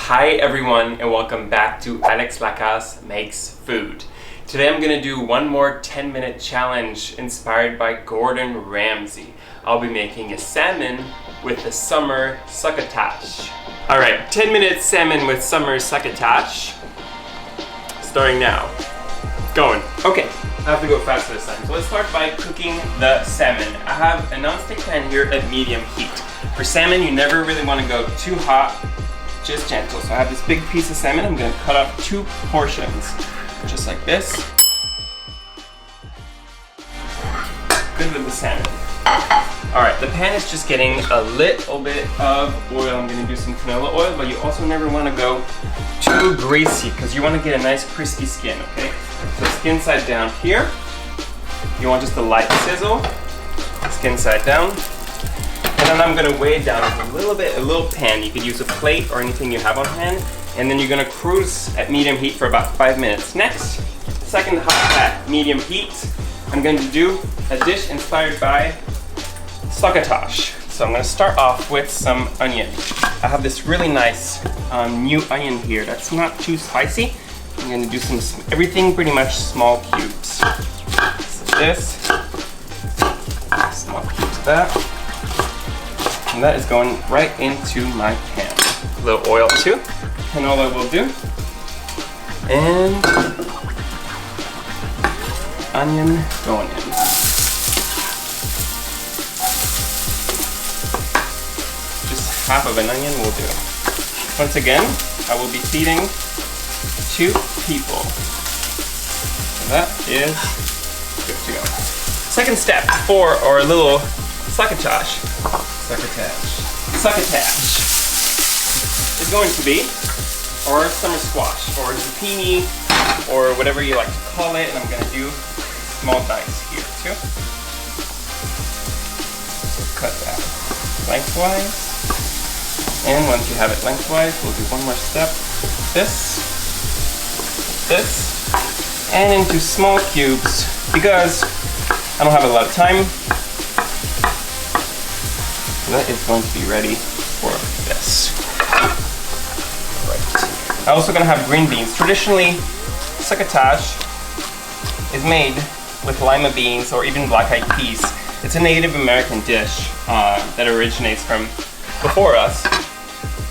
Hi everyone and welcome back to Alex Lacasse Makes Food. Today I'm going to do one more 10-minute challenge inspired by Gordon Ramsay. I'll be making a salmon with the summer succotash. Alright, 10-minute salmon with summer succotash. Starting now. Going. Okay, I have to go faster this time. So let's start by cooking the salmon. I have a non-stick pan here at medium heat. For salmon, you never really want to go too hot, just gentle. So I have this big piece of salmon. I'm going to cut up 2 portions, just like this. Good with the salmon. Alright, the pan is just getting a little bit of oil. I'm going to do some canola oil, but you also never want to go too greasy because you want to get a nice crispy skin, okay? So skin side down here. You want just a light sizzle. Skin side down. And then I'm going to weigh it down a little pan. You could use a plate or anything you have on hand. And then you're going to cruise at medium heat for about 5 minutes. Next, second hot at medium heat, I'm going to do a dish inspired by succotash. So I'm going to start off with some onion. I have this really nice new onion here that's not too spicy. I'm going to do everything pretty much small cubes. So this, small cubes of that. And that is going right into my pan. A little oil too. Canola will do. And onion going in. Just half of an onion will do. Once again, I will be feeding 2 people. So that is good to go. Second step for our little succotash is going to be our summer squash or zucchini or whatever you like to call it, and I'm going to do small dice here too. So cut that lengthwise, and once you have it lengthwise, we'll do one more step. This, and into small cubes because I don't have a lot of time. That is going to be ready for this. Right. I'm also going to have green beans. Traditionally, succotash is made with lima beans or even black-eyed peas. It's a Native American dish that originates from before us.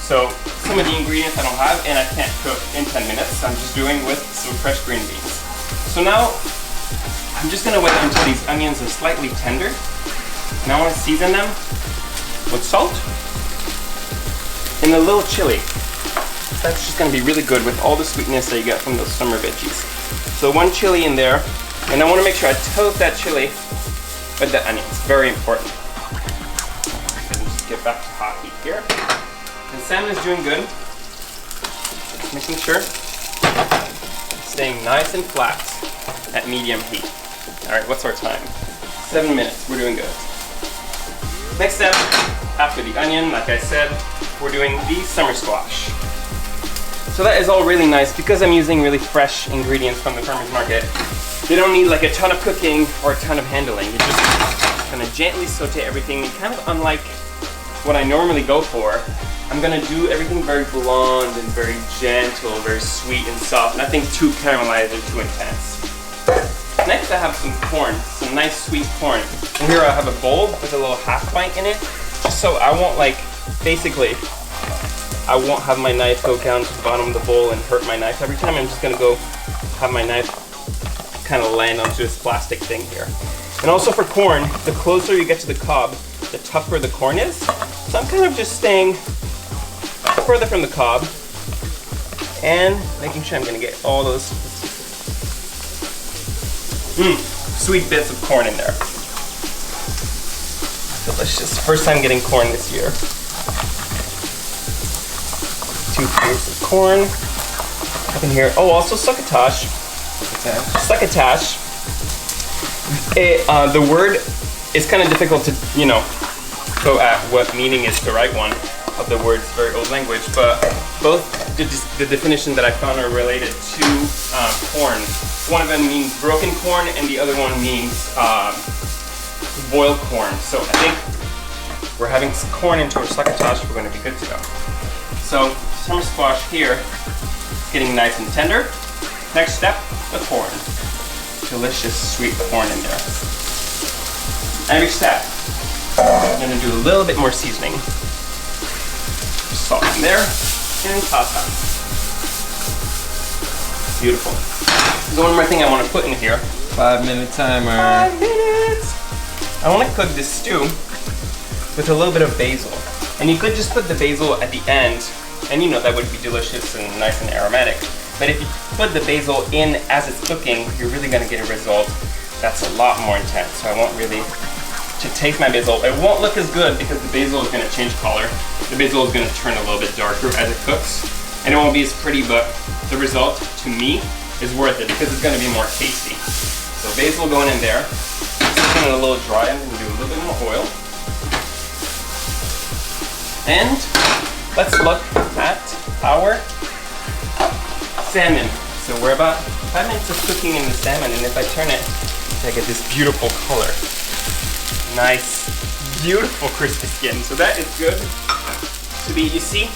So some of the ingredients I don't have and I can't cook in 10 minutes. I'm just doing with some fresh green beans. So now I'm just going to wait until these onions are slightly tender. Now I want to season them with salt and a little chili. That's just going to be really good with all the sweetness that you get from those summer veggies. So 1 chili in there, and I want to make sure I toast that chili with the onions. Very important. And just get back to hot heat here. The salmon is doing good. Just making sure it's staying nice and flat at medium heat. Alright, what's our time? 7 minutes. We're doing good. Next step, after the onion, like I said, we're doing the summer squash. So that is all really nice because I'm using really fresh ingredients from the farmer's market. They don't need like a ton of cooking or a ton of handling. You're just gonna gently saute everything, and kind of unlike what I normally go for, I'm gonna do everything very blonde and very gentle, very sweet and soft, nothing too caramelized or too intense. Next I have some corn, some nice sweet corn. And here I have a bowl with a little half pint in it, just so I won't I won't have my knife go down to the bottom of the bowl and hurt my knife every time. I'm just gonna go have my knife kind of land onto this plastic thing here. And also for corn, the closer you get to the cob, the tougher the corn is. So I'm kind of just staying further from the cob and making sure I'm gonna get all those sweet bits of corn in there. Delicious. First time getting corn this year. 2 cubes of corn. Up in here. Oh, also succotash. Succotash. The word is kind of difficult to, go at what meaning is the right one of the word. It's very old language, but both the definition that I found are related to corn. One of them means broken corn, and the other one means boiled corn. So I think we're having corn into our succotash. We're going to be good to go. So summer squash here, getting nice and tender. Next step, the corn. Delicious sweet corn in there. Every step, I'm gonna do a little bit more seasoning. Salt in there, and toss that. Beautiful. There's one more thing I want to put in here. 5-minute timer. 5 minutes. I want to cook this stew with a little bit of basil. And you could just put the basil at the end, and you know that would be delicious and nice and aromatic. But if you put the basil in as it's cooking, you're really gonna get a result that's a lot more intense. So I want really to taste my basil. It won't look as good because the basil is gonna change color. The basil is gonna turn a little bit darker as it cooks. And it won't be as pretty, but the result, to me, is worth it because it's gonna be more tasty. So basil going in there. It's getting a little dry. I'm gonna do a little bit more oil. And let's look at our salmon. So we're about 5 minutes of cooking in the salmon, and if I turn it, I get this beautiful color. Nice, beautiful crispy skin. So that is good to be, you see,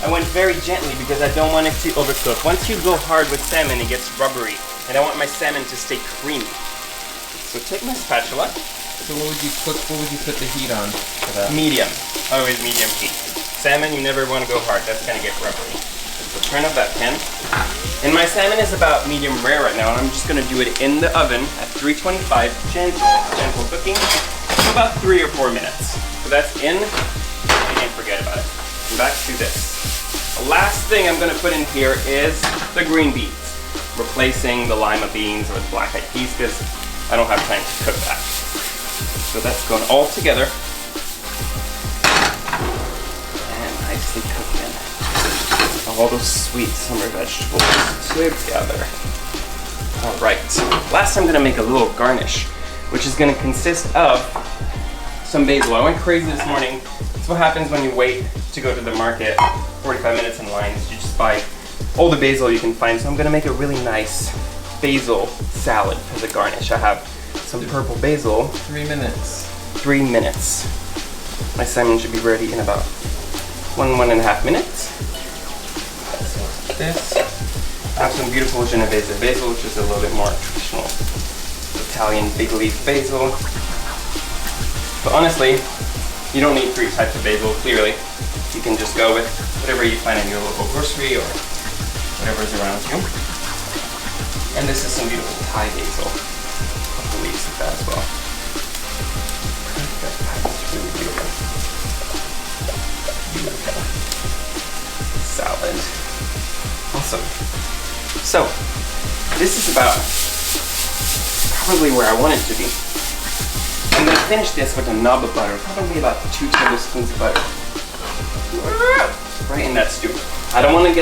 I went very gently because I don't want it to overcook. Once you go hard with salmon, it gets rubbery, and I want my salmon to stay creamy. So take my spatula. So what would you put the heat on for that? Medium, always medium heat. Salmon, you never want to go hard, that's gonna get rubbery. So turn up that pan. And my salmon is about medium rare right now, and I'm just gonna do it in the oven at 325, gentle cooking, for about 3 or 4 minutes. So that's in, you can't forget about it. And back to this. The last thing I'm gonna put in here is the green beans, replacing the lima beans or the black eyed peas because I don't have time to cook that. So that's going all together and nicely cooking. All those sweet summer vegetables together. All right, last I'm gonna make a little garnish, which is gonna consist of some basil. I went crazy this morning. That's what happens when you wait to go to the market, 45 minutes in lines. You just buy all the basil you can find. So I'm gonna make a really nice basil salad as a garnish. I have some purple basil. 3 minutes. 3 minutes. My salmon should be ready in about 1.5 minutes. This. I have some beautiful Genovese basil, which is a little bit more traditional Italian big leaf basil. But honestly, you don't need 3 types of basil, clearly. You can just go with whatever you find in your local grocery or whatever is around you. And this is some beautiful Thai basil. Couple leaves of that as well. It's really beautiful. Beautiful. Salad. Awesome. So, this is about probably where I want it to be. I'm gonna finish this with a knob of butter, probably about 2 tablespoons of butter. Right in that stew. I don't want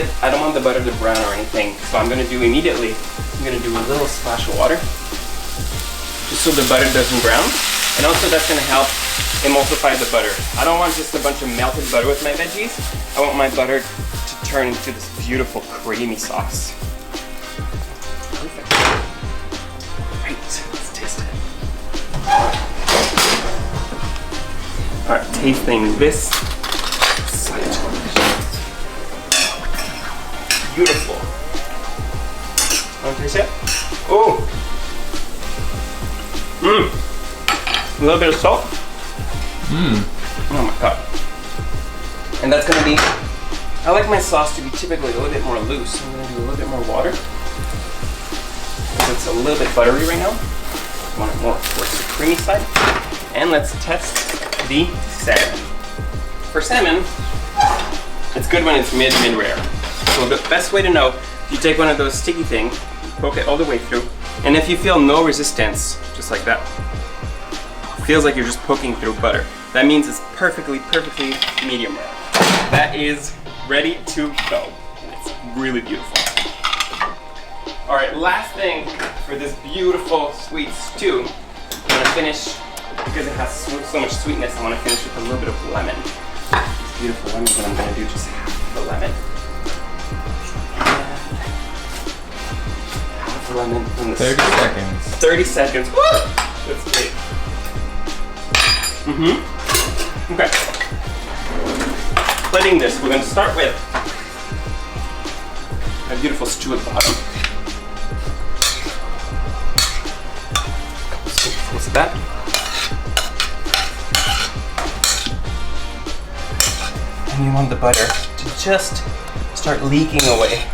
the butter to brown or anything, so I'm gonna do immediately, I'm gonna do a little splash of water, just so the butter doesn't brown, and also that's gonna help emulsify the butter. I don't want just a bunch of melted butter with my veggies. I want my butter to turn into this beautiful creamy sauce. Perfect. Right, let's taste it. Alright, tasting this. Beautiful. Want to taste it? Oh! A little bit of salt. Oh my god. And that's gonna be, I like my sauce to be typically a little bit more loose. I'm gonna do a little bit more water. Because it's a little bit buttery right now. I want it more towards the creamy side. And let's test the salmon. For salmon, it's good when it's mid-rare. So the best way to know, you take one of those sticky things, poke it all the way through, and if you feel no resistance, just like that, it feels like you're just poking through butter. That means it's perfectly medium rare. That is ready to go. It's really beautiful. All right, last thing for this beautiful sweet stew, I'm gonna finish, because it has so much sweetness, I wanna finish with a little bit of lemon. This beautiful lemon, but I'm gonna do just half the lemon. Half the lemon. 30 seconds. 30 seconds. Woo! That's great. Okay. Splitting this, we're gonna start with a beautiful stew at the bottom. A couple spoonfuls of that. And you want the butter to just start leaking away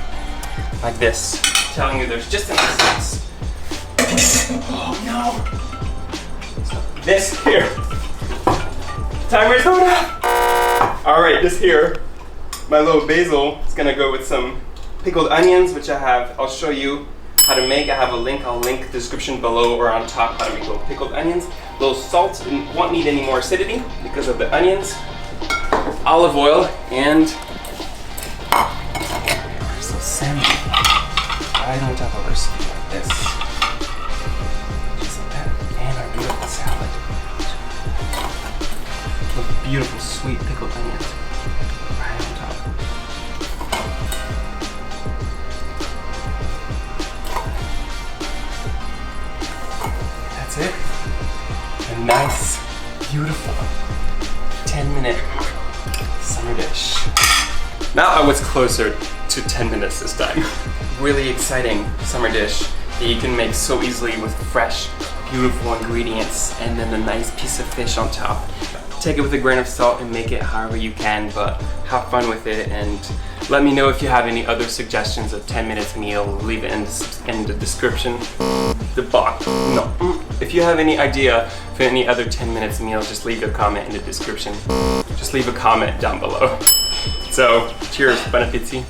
like this. I'm telling you, there's just enough sauce. Oh no! This here. Timer's going up! Alright, this here, my little basil is gonna go with some pickled onions, which I have. I'll show you how to make. I have a link. I'll link the description below or on top how to make little pickled onions. A little salt, won't need any more acidity because of the onions. Olive oil and some salmon right on top of our stew like this. Just like that. And our beautiful salad. With beautiful sweet pickled onions right on top. That's it. A nice, beautiful 10-minute summer dish. Now I was closer to 10 minutes this time. Really exciting summer dish that you can make so easily with fresh, beautiful ingredients and then a nice piece of fish on top. Take it with a grain of salt and make it however you can, but have fun with it, and let me know if you have any other suggestions of 10 minutes meal. Leave it in the description. The box. No. If you have any idea for any other 10 minutes meal, just leave a comment in the description. Just leave a comment down below. So, cheers, bon appétit.